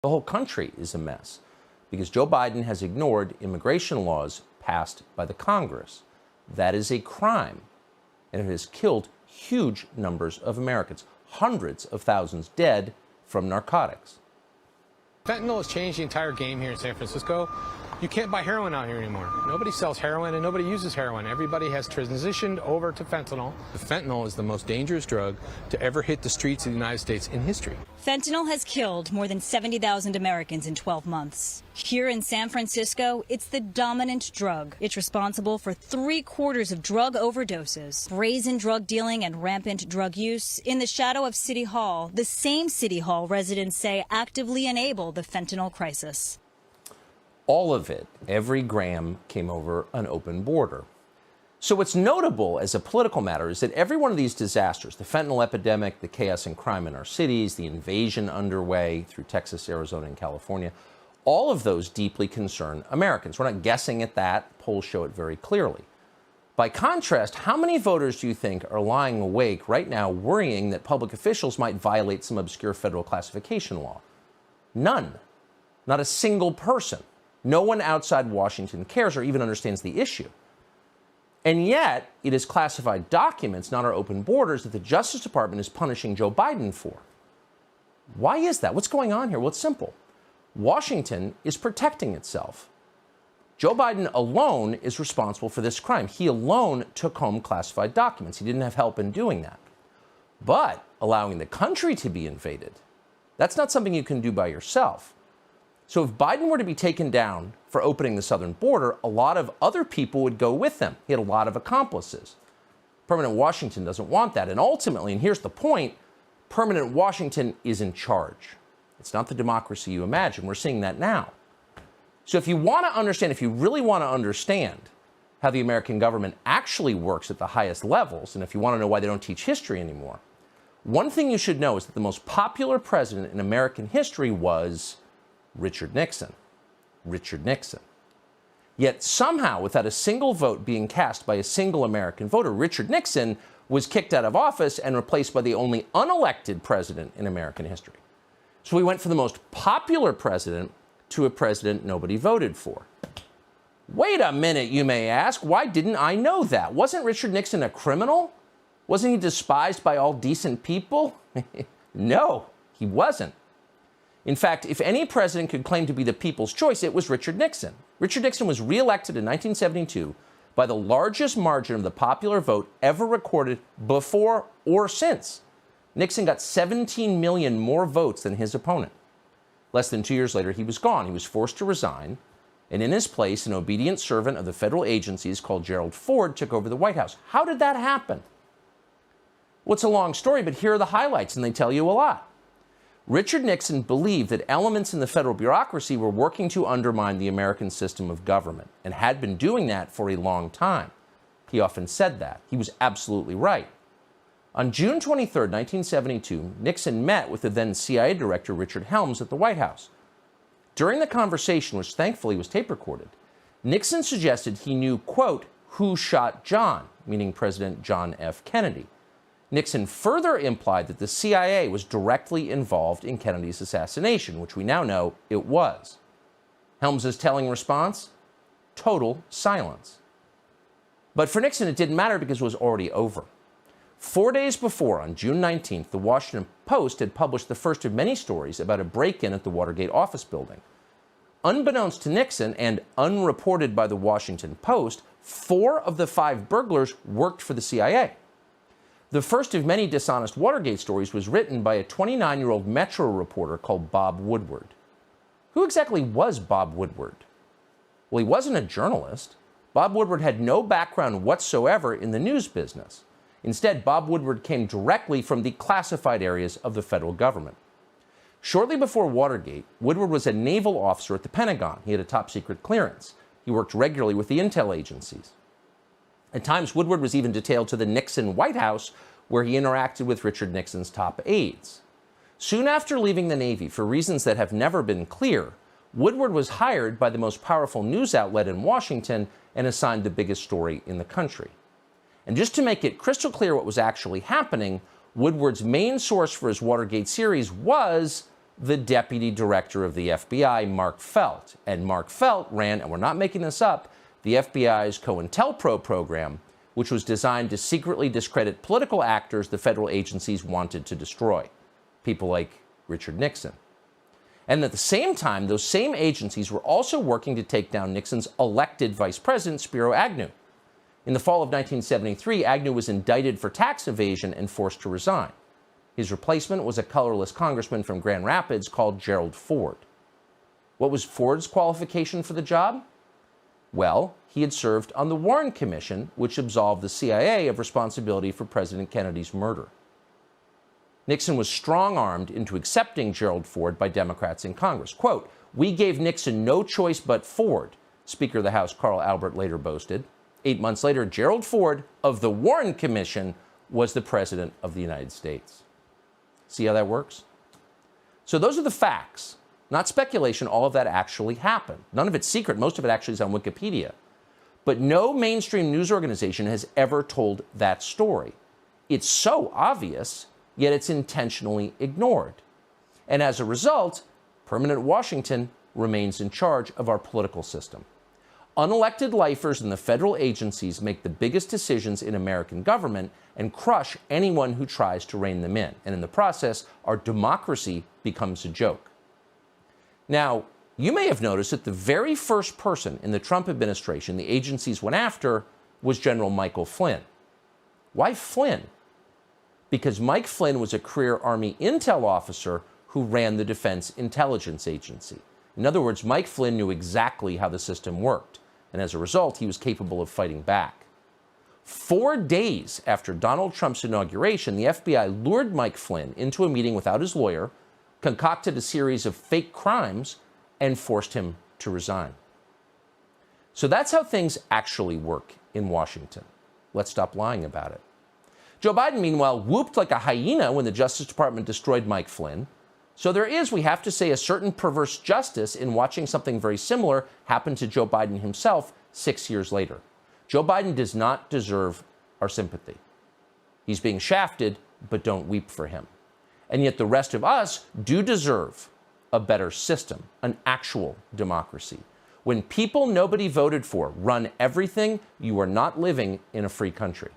The whole country is a mess because Joe Biden has ignored immigration laws passed by the Congress. That is a crime, and it has killed huge numbers of Americans, hundreds of thousands dead from narcotics. Fentanyl has changed the entire game here in San Francisco. You can't buy heroin out here anymore. Nobody sells heroin and nobody uses heroin. Everybody has transitioned over to fentanyl. Fentanyl is the most dangerous drug to ever hit the streets of the United States in history. Fentanyl has killed more than 70,000 Americans in 12 months. Here in San Francisco, it's the dominant drug. It's responsible for 3/4 of drug overdoses, brazen drug dealing and rampant drug use. In the shadow of City Hall, the same City Hall residents say actively enable the fentanyl crisis. All of it, every gram, came over an open border. So what's notable as a political matter is that every one of these disasters, the fentanyl epidemic, the chaos and crime in our cities, the invasion underway through Texas, Arizona, and California, all of those deeply concern Americans. We're not guessing at that. Polls show it very clearly. By contrast, how many voters do you think are lying awake right now worrying that public officials might violate some obscure federal classification law? None. Not a single person. No one outside Washington cares or even understands the issue. And yet, it is classified documents, not our open borders, that the Justice Department is punishing Joe Biden for. Why is that? What's going on here? Well, it's simple. Washington is protecting itself. Joe Biden alone is responsible for this crime. He alone took home classified documents. He didn't have help in doing that. But allowing the country to be invaded, that's not something you can do by yourself. So if Biden were to be taken down for opening the southern border, a lot of other people would go with them. He had a lot of accomplices. Permanent Washington doesn't want that. And ultimately, and here's the point, permanent Washington is in charge. It's not the democracy you imagine. We're seeing that now. So if you want to understand, if you really want to understand how the American government actually works at the highest levels, and if you want to know why they don't teach history anymore, one thing you should know is that the most popular president in American history was Richard Nixon. Richard Nixon. Yet somehow, without a single vote being cast by a single American voter, Richard Nixon was kicked out of office and replaced by the only unelected president in American history. So we went from the most popular president to a president nobody voted for. Wait a minute, you may ask. Why didn't I know that? Wasn't Richard Nixon a criminal? Wasn't he despised by all decent people? No, he wasn't. In fact, if any president could claim to be the people's choice, it was Richard Nixon. Richard Nixon was reelected in 1972 by the largest margin of the popular vote ever recorded before or since. Nixon got 17 million more votes than his opponent. Less than 2 years later, he was gone. He was forced to resign. And in his place, an obedient servant of the federal agencies called Gerald Ford took over the White House. How did that happen? Well, it's a long story, but here are the highlights, and they tell you a lot. Richard Nixon believed that elements in the federal bureaucracy were working to undermine the American system of government and had been doing that for a long time. He often said that. He was absolutely right. On June 23, 1972, Nixon met with the then CIA director Richard Helms at the White House. During the conversation, which thankfully was tape recorded, Nixon suggested he knew, quote, who shot John, meaning President John F. Kennedy. Nixon further implied that the CIA was directly involved in Kennedy's assassination, which we now know it was. Helms' telling response? Total silence. But for Nixon, it didn't matter because it was already over. 4 days before, on June 19th, the Washington Post had published the first of many stories about a break-in at the Watergate office building. Unbeknownst to Nixon and unreported by the Washington Post, 4 of the 5 burglars worked for the CIA. The first of many dishonest Watergate stories was written by a 29-year-old Metro reporter called Bob Woodward. Who exactly was Bob Woodward? Well, he wasn't a journalist. Bob Woodward had no background whatsoever in the news business. Instead, Bob Woodward came directly from the classified areas of the federal government. Shortly before Watergate, Woodward was a naval officer at the Pentagon. He had a top-secret clearance. He worked regularly with the intel agencies. At times, Woodward was even detailed to the Nixon White House, where he interacted with Richard Nixon's top aides. Soon after leaving the Navy, for reasons that have never been clear, Woodward was hired by the most powerful news outlet in Washington and assigned the biggest story in the country. And just to make it crystal clear what was actually happening, Woodward's main source for his Watergate series was the deputy director of the FBI, Mark Felt. And Mark Felt ran, and we're not making this up, the FBI's COINTELPRO program, which was designed to secretly discredit political actors the federal agencies wanted to destroy, people like Richard Nixon. And at the same time, those same agencies were also working to take down Nixon's elected vice president, Spiro Agnew. In the fall of 1973, Agnew was indicted for tax evasion and forced to resign. His replacement was a colorless congressman from Grand Rapids called Gerald Ford. What was Ford's qualification for the job? Well, he had served on the Warren Commission, which absolved the CIA of responsibility for President Kennedy's murder. Nixon was strong-armed into accepting Gerald Ford by Democrats in Congress. Quote, "We gave Nixon no choice but Ford," Speaker of the House Carl Albert later boasted. 8 months later, Gerald Ford of the Warren Commission was the President of the United States. See how that works? So those are the facts, not speculation. All of that actually happened. None of it's secret. Most of it actually is on Wikipedia. But no mainstream news organization has ever told that story. It's so obvious, yet it's intentionally ignored. And as a result, permanent Washington remains in charge of our political system. Unelected lifers in the federal agencies make the biggest decisions in American government and crush anyone who tries to rein them in. And in the process, our democracy becomes a joke. Now, you may have noticed that the very first person in the Trump administration the agencies went after was General Michael Flynn. Why Flynn? Because Mike Flynn was a career Army intel officer who ran the Defense Intelligence Agency. In other words, Mike Flynn knew exactly how the system worked, and as a result, he was capable of fighting back. 4 days after Donald Trump's inauguration, the FBI lured Mike Flynn into a meeting without his lawyer, concocted a series of fake crimes, and forced him to resign. So that's how things actually work in Washington. Let's stop lying about it. Joe Biden, meanwhile, whooped like a hyena when the Justice Department destroyed Mike Flynn. So there is, we have to say, a certain perverse justice in watching something very similar happen to Joe Biden himself 6 years later. Joe Biden does not deserve our sympathy. He's being shafted, but don't weep for him. And yet the rest of us do deserve a better system, an actual democracy. When people nobody voted for run everything, you are not living in a free country.